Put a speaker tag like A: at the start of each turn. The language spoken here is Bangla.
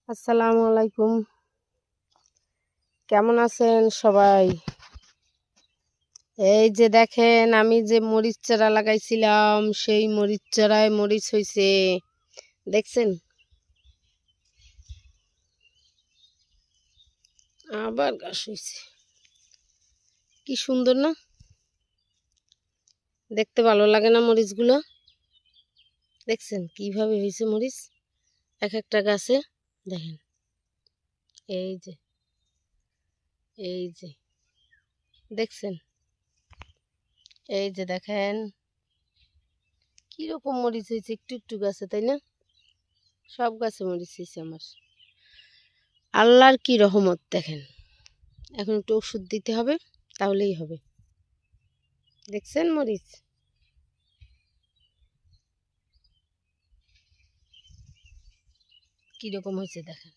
A: আসসালামু আলাইকুম। কেমন আছেন সবাই? এই যে দেখেন আমি যে মরিচ চারা লাগাইছিলাম সেই মরিচ চারায় মরিচ হইছে, দেখছেন? আবার গাছ হইছে। কি সুন্দর না? দেখতে ভালো লাগে না মরিচগুলো? দেখছেন কিভাবে হয়েছে মরিচ এক একটা গাছে? দেখেন, এই যে এই যে দেখছেন, এই যে দেখেন কিরকম মরিচ হয়েছে, একটু একটু গাছে, তাই না? সব গাছে মরিচ হয়েছে আমার। আল্লাহর কি রহমত দেখেন। এখন একটু ওষুধ দিতে হবে, তাহলেই হবে। দেখছেন মরিচ কিরকম হয়েছে দেখেন।